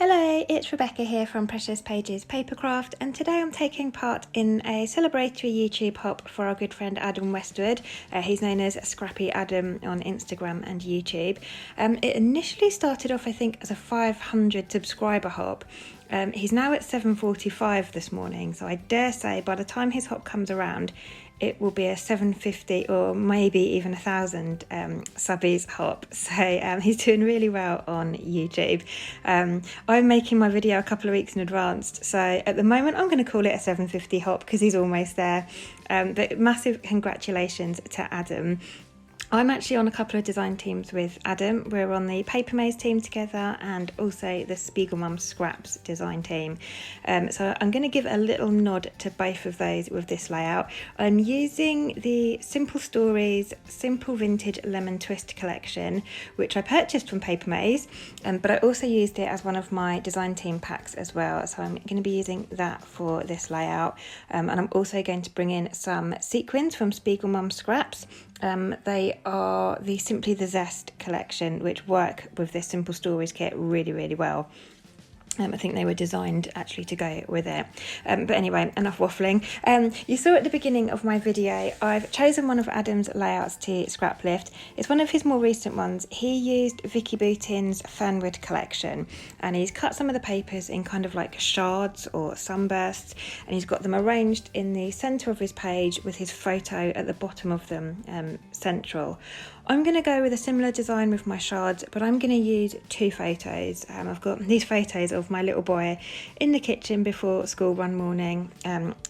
Hello, it's Rebecca here from Precious Pages Papercraft, and today I'm taking part in a celebratory YouTube hop for our good friend Adam Westwood. He's known as Scrappy Adam on Instagram and YouTube. It initially started off, I think, as a 500 subscriber hop. He's now at 745 this morning, so I dare say by the time his hop comes around, it will be a 750 or maybe even 1,000 subbies hop. So he's doing really well on YouTube. I'm making my video a couple of weeks in advance, so at the moment I'm going to call it a 750 hop because he's almost there. But massive congratulations to Adam. I'm actually on a couple of design teams with Adam. We're on the Paper Maze team together and also the SpiegelMom Scraps design team. So I'm going to give a little nod to both of those with this layout. I'm using the Simple Stories Simple Vintage Lemon Twist collection, which I purchased from Paper Maze, but I also used it as one of my design team packs as well. So I'm going to be using that for this layout. And I'm also going to bring in some sequins from SpiegelMom Scraps. They are the Simply the Zest collection, which work with this Simple Stories kit really, really well. I think they were designed actually to go with it. But anyway, enough waffling. You saw at the beginning of my video, I've chosen one of Adam's layouts to scraplift. It's one of his more recent ones. He used Vicky Boutin's Fernwood collection, and he's cut some of the papers in kind of like shards or sunbursts, and he's got them arranged in the centre of his page with his photo at the bottom of them central. I'm going to go with a similar design with my shards, but I'm going to use two photos. I've got these photos of my little boy in the kitchen before school one morning,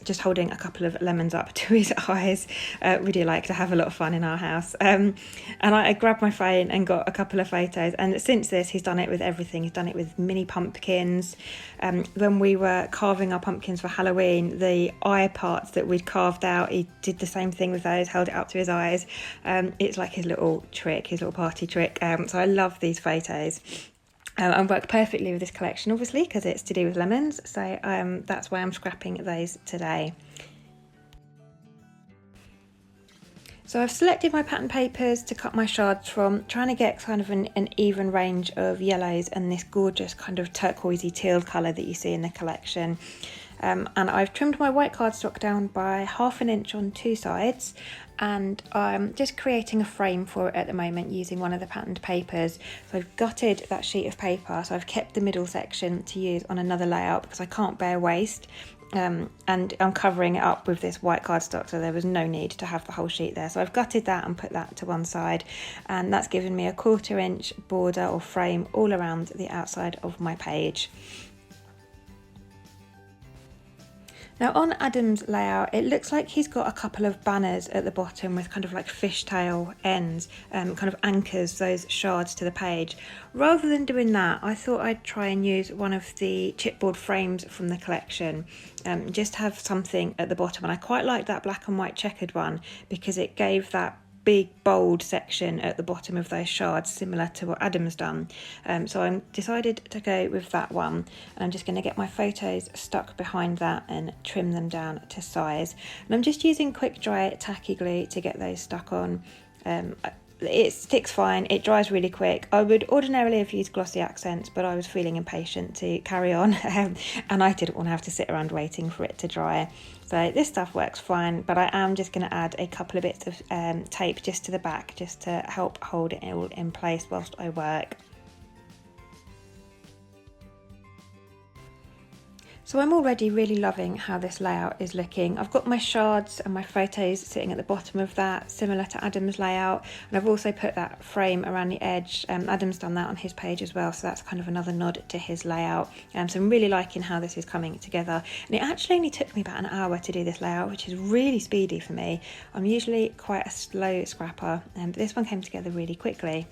just holding a couple of lemons up to his eyes. Really like to have a lot of fun in our house. And I grabbed my phone and got a couple of photos. And since this, he's done it with everything. He's done it with mini pumpkins. When we were carving our pumpkins for Halloween, the eye parts that we'd carved out, he did the same thing with those, held it up to his eyes. It's like his little trick, his little party trick. So I love these photos. And work perfectly with this collection, obviously, because it's to do with lemons. So that's why I'm scrapping those today. So I've selected my pattern papers to cut my shards from, trying to get kind of an even range of yellows and this gorgeous kind of turquoisey teal colour that you see in the collection. And I've trimmed my white cardstock down by 1/2 inch on two sides, and I'm just creating a frame for it at the moment using one of the patterned papers. So I've gutted that sheet of paper, so I've kept the middle section to use on another layout because I can't bear waste. And I'm covering it up with this white cardstock, so there was no need to have the whole sheet there. So I've gutted that and put that to one side, and that's given me a 1/4 inch border or frame all around the outside of my page. Now on Adam's layout, it looks like he's got a couple of banners at the bottom with kind of like fishtail ends, kind of anchors those shards to the page. Rather than doing that, I thought I'd try and use one of the chipboard frames from the collection, just have something at the bottom. And I quite like that black and white checkered one because it gave that big bold section at the bottom of those shards, similar to what Adam's done. So I decided to go with that one, and I'm just going to get my photos stuck behind that and trim them down to size. And I'm just using quick dry tacky glue to get those stuck on. It sticks fine, it dries really quick. I would ordinarily have used glossy accents, but I was feeling impatient to carry on and I didn't want to have to sit around waiting for it to dry. So this stuff works fine, but I am just going to add a couple of bits of tape just to the back, just to help hold it all in place whilst I work. So I'm already really loving how this layout is looking. I've got my shards and my photos sitting at the bottom of that, similar to Adam's layout. And I've also put that frame around the edge. Adam's done that on his page as well, so that's kind of another nod to his layout. So I'm really liking how this is coming together. And it actually only took me about an hour to do this layout, which is really speedy for me. I'm usually quite a slow scrapper, but this one came together really quickly.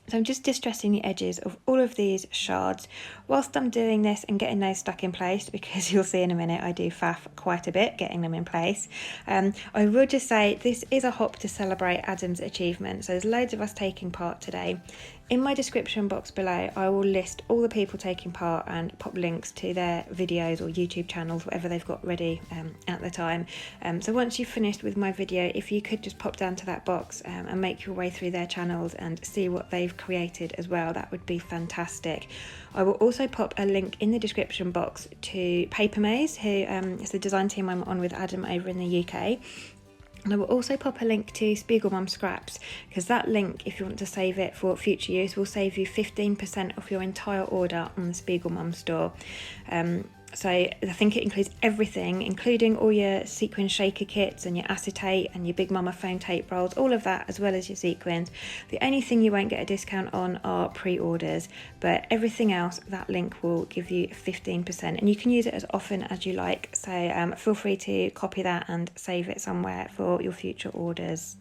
So I'm just distressing the edges of all of these shards whilst I'm doing this and getting those stuck in place, because you'll see in a minute I do faff quite a bit getting them in place. I will just say this is a hop to celebrate Adam's achievement, so there's loads of us taking part today. In my description box below, I will list all the people taking part and pop links to their videos or YouTube channels, whatever they've got ready at the time. So once you've finished with my video, if you could just pop down to that box and make your way through their channels and see what they've created as well, that would be fantastic. I will also pop a link in the description box to Paper Maze, who is the design team I'm on with Adam over in the UK. And I will also pop a link to SpiegelMom Scraps, because that link, if you want to save it for future use, will save you 15% off your entire order on the SpiegelMom store. So I think it includes everything, including all your sequin shaker kits and your acetate and your Big Mama foam tape rolls, all of that, as well as your sequins. The only thing you won't get a discount on are pre-orders, but everything else, that link will give you 15%, and you can use it as often as you like. So feel free to copy that and save it somewhere for your future orders.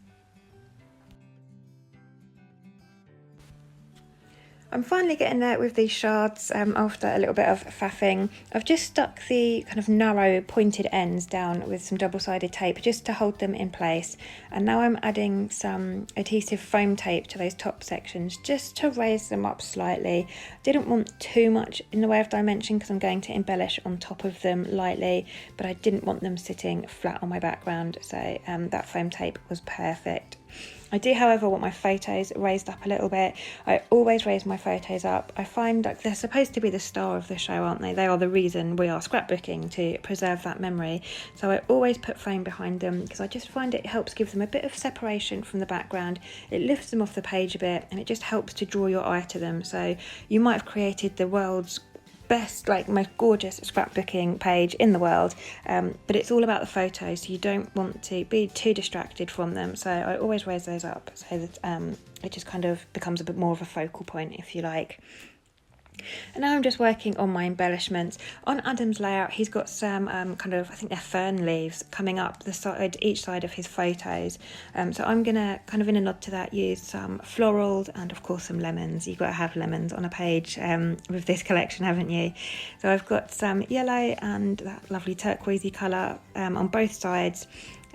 I'm finally getting there with these shards after a little bit of faffing. I've just stuck the kind of narrow pointed ends down with some double-sided tape just to hold them in place, and now I'm adding some adhesive foam tape to those top sections just to raise them up slightly. Didn't want too much in the way of dimension because I'm going to embellish on top of them lightly, but I didn't want them sitting flat on my background, so that foam tape was perfect. I do, however, want my photos raised up a little bit. I always raise my photos up. I find like they're supposed to be the star of the show, aren't they? They are the reason we are scrapbooking, to preserve that memory. So I always put foam behind them because I just find it helps give them a bit of separation from the background. It lifts them off the page a bit, and it just helps to draw your eye to them. So you might have created the world's best, like most gorgeous scrapbooking page in the world, but it's all about the photos, so you don't want to be too distracted from them. So I always raise those up so that it just kind of becomes a bit more of a focal point, if you like. And now I'm just working on my embellishments. On Adam's layout, he's got some kind of, I think they're fern leaves coming up the side, each side of his photos. So I'm gonna, kind of in a nod to that, use some florals and of course some lemons. You've got to have lemons on a page with this collection, haven't you? So I've got some yellow and that lovely turquoisey colour on both sides.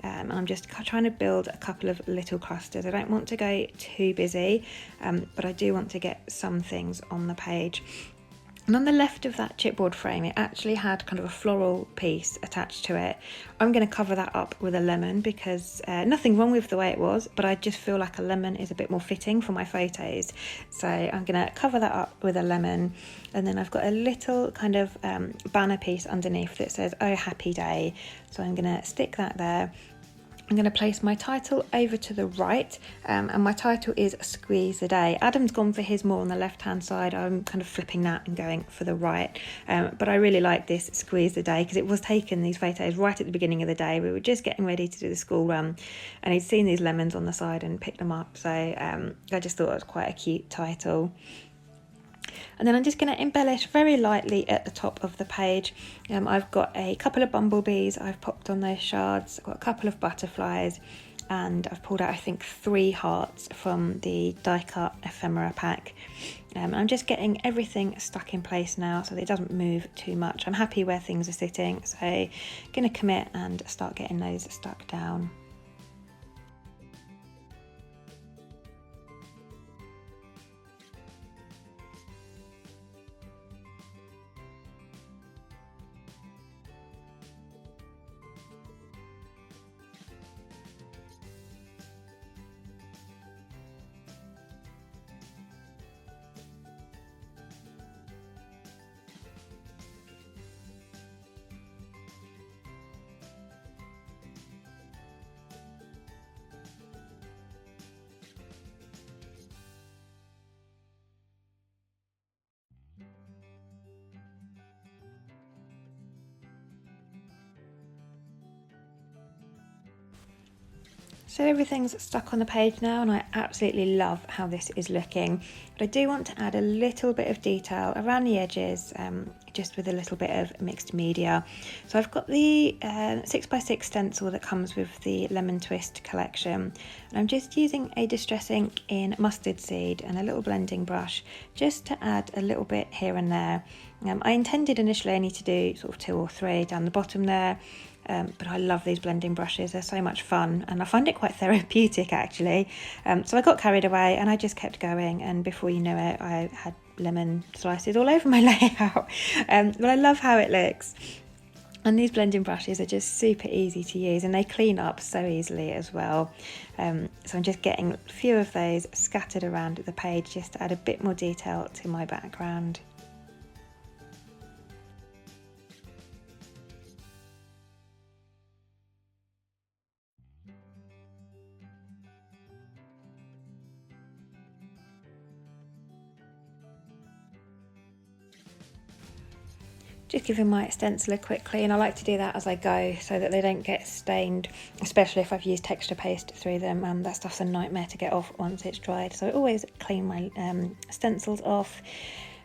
And I'm just trying to build a couple of little clusters. I don't want to go too busy, but I do want to get some things on the page. And on the left of that chipboard frame, it actually had kind of a floral piece attached to it. I'm going to cover that up with a lemon because nothing wrong with the way it was, but I just feel like a lemon is a bit more fitting for my photos. So I'm going to cover that up with a lemon. And then I've got a little kind of banner piece underneath that says, "Oh, happy day." So I'm going to stick that there. I'm going to place my title over to the right, and my title is Squeeze the Day. Adam's gone for his more on the left hand side. I'm kind of flipping that and going for the right, but I really like this Squeeze the Day because it was taken, these photos, right at the beginning of the day. We were just getting ready to do the school run and he'd seen these lemons on the side and picked them up, so I just thought it was quite a cute title. And then I'm just going to embellish very lightly at the top of the page. I've got a couple of bumblebees I've popped on those shards. I've got a couple of butterflies, and I've pulled out, I think, 3 hearts from the die cut ephemera pack. I'm just getting everything stuck in place now so that it doesn't move too much. I'm happy where things are sitting, so I'm going to commit and start getting those stuck down. So everything's stuck on the page now, and I absolutely love how this is looking. But I do want to add a little bit of detail around the edges, just with a little bit of mixed media. So I've got the 6x6 stencil that comes with the Lemon Twist collection, and I'm just using a distress ink in mustard seed and a little blending brush just to add a little bit here and there. I intended initially only to do sort of 2 or 3 down the bottom there, but I love these blending brushes. They're so much fun, and I find it quite therapeutic actually. So I got carried away and I just kept going, and before you know it, I had lemon slices all over my layout. But I love how it looks. And these blending brushes are just super easy to use, and they clean up so easily as well. So I'm just getting a few of those scattered around the page just to add a bit more detail to my background. Just giving my stencil a quick clean. I like to do that as I go so that they don't get stained, especially if I've used texture paste through them. That stuff's a nightmare to get off once it's dried, so I always clean my stencils off.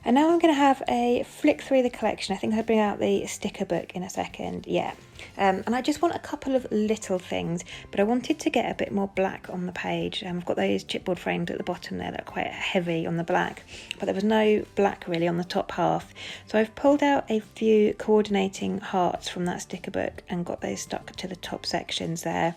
And now I'm going to have a flick through the collection. I think I'll bring out the sticker book in a second. Yeah. And I just want a couple of little things, but I wanted to get a bit more black on the page. I've got those chipboard frames at the bottom there that are quite heavy on the black, but there was no black really on the top half. So I've pulled out a few coordinating hearts from that sticker book and got those stuck to the top sections there.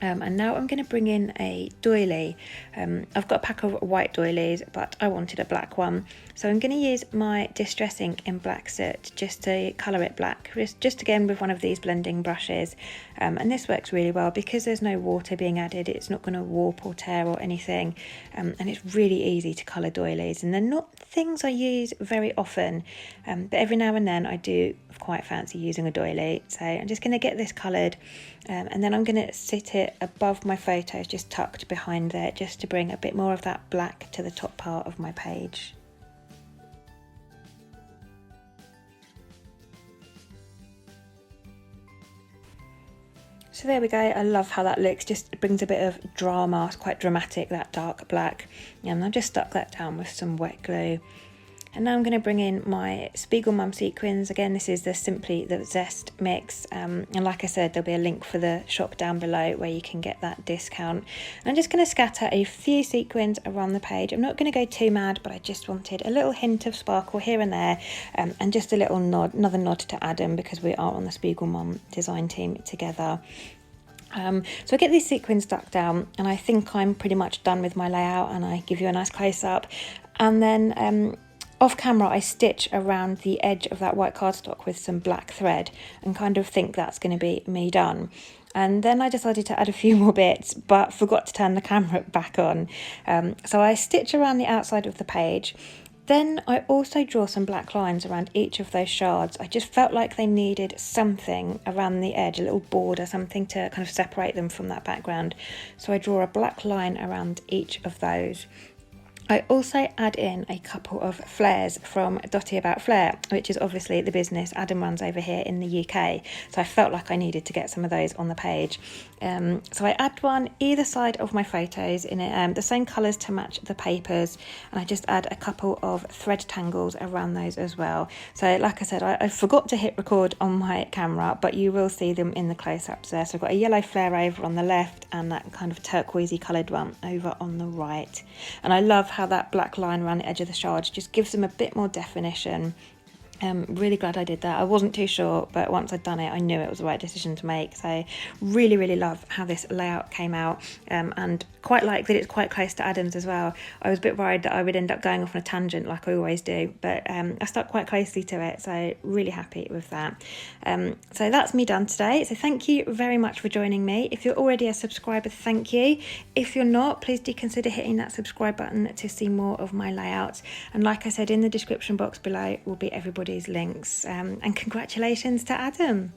And now I'm going to bring in a doily. I've got a pack of white doilies, but I wanted a black one. So I'm going to use my Distress ink in Black Soot just to colour it black, just again with one of these blending brushes. And this works really well because there's no water being added. It's not going to warp or tear or anything. And it's really easy to colour doilies. And they're not things I use very often, but every now and then I do quite fancy using a doily. So I'm just going to get this coloured, and then I'm going to sit it above my photos, just tucked behind there, just to bring a bit more of that black to the top part of my page. So there we go. I love how that looks. Just brings a bit of drama. It's quite dramatic, that dark black. And I just stuck that down with some wet glue. And now I'm going to bring in my SpiegelMom sequins. Again, this is the Simply the Zest mix. And like I said, there'll be a link for the shop down below where you can get that discount. And I'm just going to scatter a few sequins around the page. I'm not going to go too mad, but I just wanted a little hint of sparkle here and there. And just a little nod, another nod to Adam, because we are on the SpiegelMom design team together. So I get these sequins stuck down, and I think I'm pretty much done with my layout, and I give you a nice close-up. And then off camera I stitch around the edge of that white cardstock with some black thread and kind of think that's going to be me done. And then I decided to add a few more bits, but forgot to turn the camera back on. So I stitch around the outside of the page. Then I also draw some black lines around each of those shards. I just felt like they needed something around the edge, a little border, something to kind of separate them from that background. So I draw a black line around each of those. I also add in a couple of flares from Dotty About Flair, which is obviously the business Adam runs over here in the UK. So I felt like I needed to get some of those on the page. So I add one either side of my photos in it, the same colours to match the papers, and I just add a couple of thread tangles around those as well. So like I said, I forgot to hit record on my camera, but you will see them in the close-ups there. So I've got a yellow flare over on the left and that kind of turquoisey coloured one over on the right. And I love how that black line around the edge of the shard just gives them a bit more definition. Really glad I did that. I wasn't too sure, but once I'd done it, I knew it was the right decision to make. So really love how this layout came out, and quite like that it's quite close to Adam's as well. I was a bit worried that I would end up going off on a tangent like I always do, but I stuck quite closely to it, so really happy with that. So that's me done today. So thank you very much for joining me. If you're already a subscriber, thank you. If you're not, please do consider hitting that subscribe button to see more of my layouts. And like I said, in the description box below will be everybody's links. And congratulations to Adam.